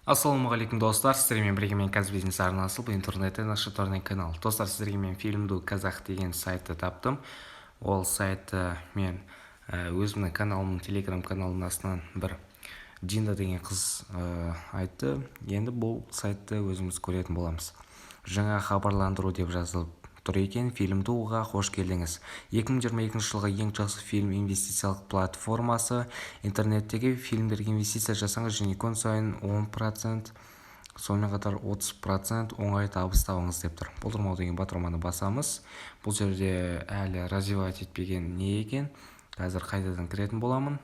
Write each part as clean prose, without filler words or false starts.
Ассалаумағалейкум достар, сіздермен бірге мен Каз бизнес арнасы, бұл интернеттен ашытарный канал. Достар, сіздерге мен Фильмду Казах деген сайтты таптым. Ол сайтты мен өзімнің каналымның телеграм каналының астынан бір Динда деген қыз айтты. Енді бұл сайтты өзіміз көретін боламыз. Жаңа хабарландыру деп жазылып тұр екен. Фильмдуға қош келдіңіз. 2022 жылға ең жақсы фильм инвестициялық платформасы. Интернеттегі фильмдерге инвестиция жасаңыз және күн сайын 10%, сонымен қатар 30% оңай табыс табыңыз деп тұр. Болдырмау деген батырманы басамыз. Бұл жерде әлі развивать етпеген не екен. Қазір қайтадан кіретін боламын.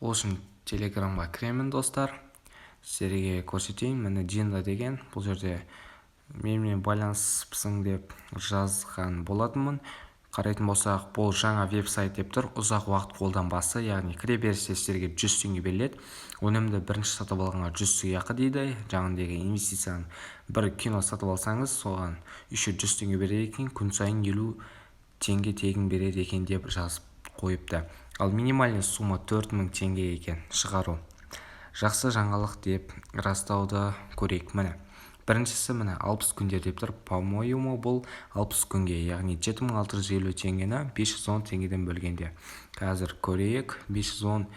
Ол үшін телеграмға кіремін достар. Сіздерге көрсетейін. Міне Динда деген. Бұл жерде менімен байланыспысың деп жазған болатынмын. Қарайтын болсақ, бұл жаңа веб-сайт деп тұр. Ұзақ уақыт қолданбасы, яғни кіре берісте сіздерге 100 теңге беріледі. Өнімді бірінші сатып алғанға 100 сыйақы дейді. Жаңағыдегі инвестицияны бір кино сатып алсаңыз, соған еще 100 теңге береді екен, күн сайын 50 теңге тегін береді екен деп жазып қойыпты. Ал минимальный сумма 4000 теңге екен шығару. Жақсы жаңалық деп растауды көрейік. Міне. Біріншісі міне 60 күндер деп тұр. По-моему, бұл 60 күнге, яғни 7650 теңгені 510 теңгеден бөлгенде. Қазір көрейік, 510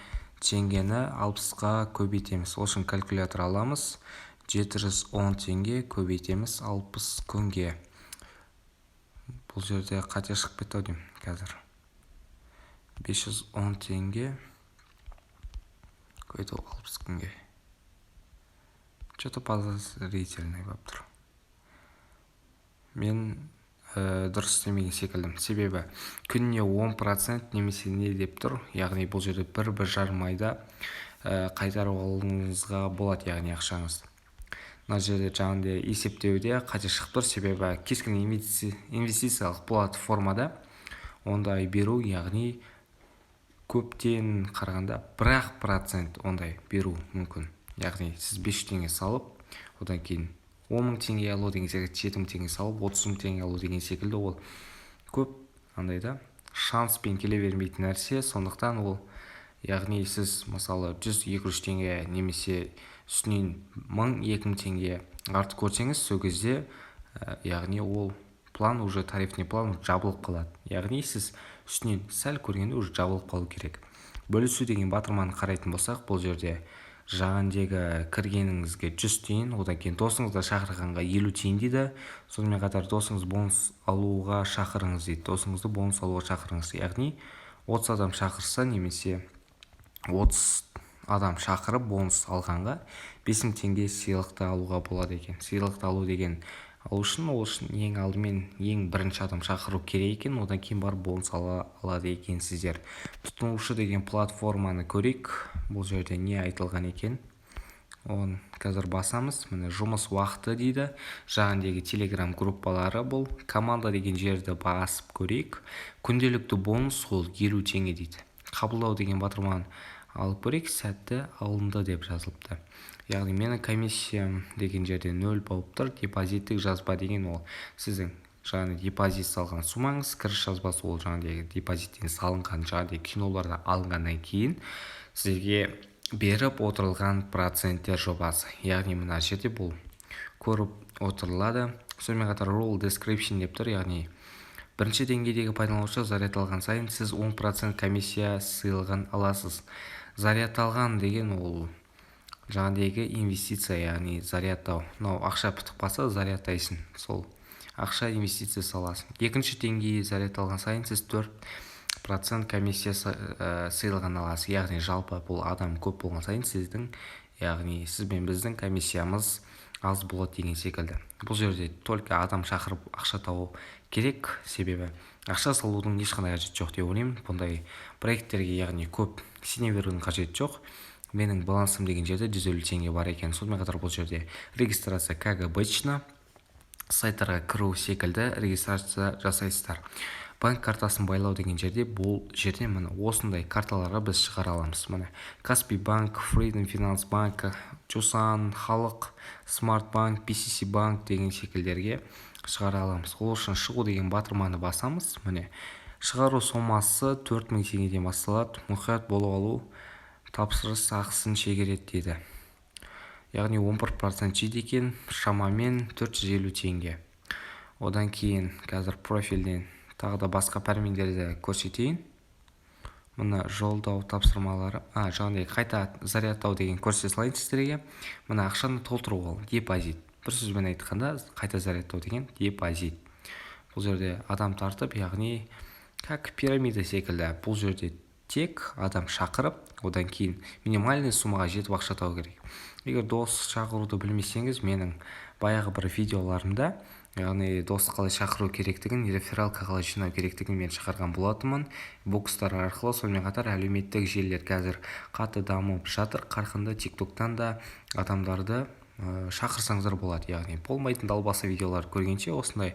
теңгені 60-қа көбейтеміз. Үшін калькулятор аламыз. 710 теңге көбейтеміз 60 күнге. Бұл жерде қате шығып кетті деймін қазір. 510 теңге көбейту 60 күнге. Что-то подозрительный болып тұр. Мен дұрыс істемеген секілдім. Себебі күніне 10% немесе не деп тұр. Яғни бұл жерде 1-1,5 айда қайтарып алуыңызға болады, яғни ақшаңыз. Мына жерде жаңағыдай есептеуде қате шығып тұр. Себебі кез келген инвестициялық платформада ондай беру, яғни көптен қарағанда 1% ондай беру мүмкін. Яғни сіз 5 теңге салып, одан кейін 10 мың теңге алу деген секілді, 7 мың теңге салып, 30 мың теңге алу деген секілді, ол көп андайда шанспен келе бермейтін нәрсе. Сондықтан ол, яғни сіз мысалы 100-200 теңге немесе үстінен 1000-2000 теңге артық көрсеңіз, сол кезде яғни ол план уже тарифный план жабылып қалады. Яғни сіз үстінен сәл көргенде уже жабылып қалу керек. Бөлісу деген батырманы қарайтын болсақ, бұл жерде жаңандегі кіргеніңізге 100 тиын, одан кейін досыңызды шақырғанға 50 тиын дейді. Сонымен қатар досыңыз бонус алуға шақырыңыз дейді. Досыңызды бонус алуға шақырыңыз. Яғни 30 адам шақырса немесе 30 адам шақырып бонус алғанға 5000 теңге сыйлықты алуға болады екен. Сыйлықты алу деген ол үшін ең алдымен ең бірінші адам шақыру керек екен, одан кейін барып бонус алады екен сіздер. Тұтынушы деген платформаны көрейік. Бұл жерде не айтылған екен? Он қазір басамыз. Міне жұмыс уақыты дейді. Жаңағыдегі телеграм группалары бұл. Команда деген жерді басып көрейік. Күнделікті бонус ол 50 теңге дейді. Қабылдау деген батырманы алып көрейік. Сәтті алынды деп жазылыпты. Яғни менің комиссиям деген жерде 0 болып тұр. Депозиттік жазба деген ол сіздің жаңағы депозит салған сумаңыз, кіріс жазбасы ол жаңағы депозиттен салынған жаңағы киноларда алынғаннан кейін сізге беріп отырылған проценттер жобасы. Яғни мына жерде бұл көріп отырылады. Сонымен қатар role description деп тұр. Яғни бірінші деңгейдегі пайдаланушы зарядталған сайын сіз 10% комиссия сыйлығын аласыз. Зарядталған деген ол жаңағыдегі инвестиция, яғни зарядтау. Мынау ақша бітіп қалса зарядтайсың. Сол ақша инвестиция саласың. Екінші деңгейі зарядталған сайын сіз 4% комиссия сыйлығын аласыз. Яғни жалпы бұл адам көп болған сайын сіздің, яғни сіз бен біздің комиссиямыз аз болады деген секілді. Бұл жерде только адам шақырып ақша табу керек, себебі ақша салудың ешқандай қажеті жоқ деп ойлаймын. Бұндай проекттерге яғни көп сене берудің қажеті жоқ. Менің балансым деген жерде 150 теңге бар екен. Сонымен қатар бұл жерде регистрация как обычно, сайттарға кіру секілді регистрация жасайсыздар. Банк картасын байлау деген жерде бұл жерде міне осындай карталарға біз шығара аламыз. Міне Каспий банк, Freedom Finance банк, Чусан, Халық, Смарт банк, PCC банк деген секілдерге шығара аламыз. Ол үшін шығу деген батырманы басамыз. Міне шығару сомасы 4000 теңгеден басталады. Мұқият болып алу тапсырыс ақысын шегереді дейді. яғни 11% жейді екен, шамамен 450 теңге. Одан кейін қазір профильден тағы да басқа пәрмендерді көрсетейін. Мына жолдау тапсырмалары, жаңағыдай қайта зарядтау деген көрсете салайын сіздерге. Мына ақшаны толтыру ол депозит. Бір сөзбен айтқанда, қайта зарядтау деген депозит. Бұл жерде адам тартып, яғни как пирамида секілді. Бұл жерде тек адам шақырып, одан кейін минимальный суммаға жетіп ақша табу керек. Егер дос шақыруды білмесеңіз, менің баяғы бір видеоларымда, яғни досты қалай шақыру керектігін, рефералка қалай жинау керектігін мен шығарған болатынмын. Бокстар арқылы, сонымен қатар әлеуметтік желілер қазір қатты дамып жатыр. Қарқынды TikToktан да адамдарды шақырсаңыздар болады. Яғни болмайтын далбаса видеолар көргенше осындай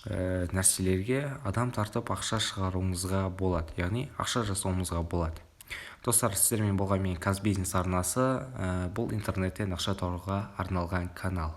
нәрселерге адам тартып ақша шығаруыңызға болады, яғни ақша жасауыңызға болады. Достар, сіздермен болған мен Казбизнес арнасы, бұл интернеттен ақша табуға арналған канал.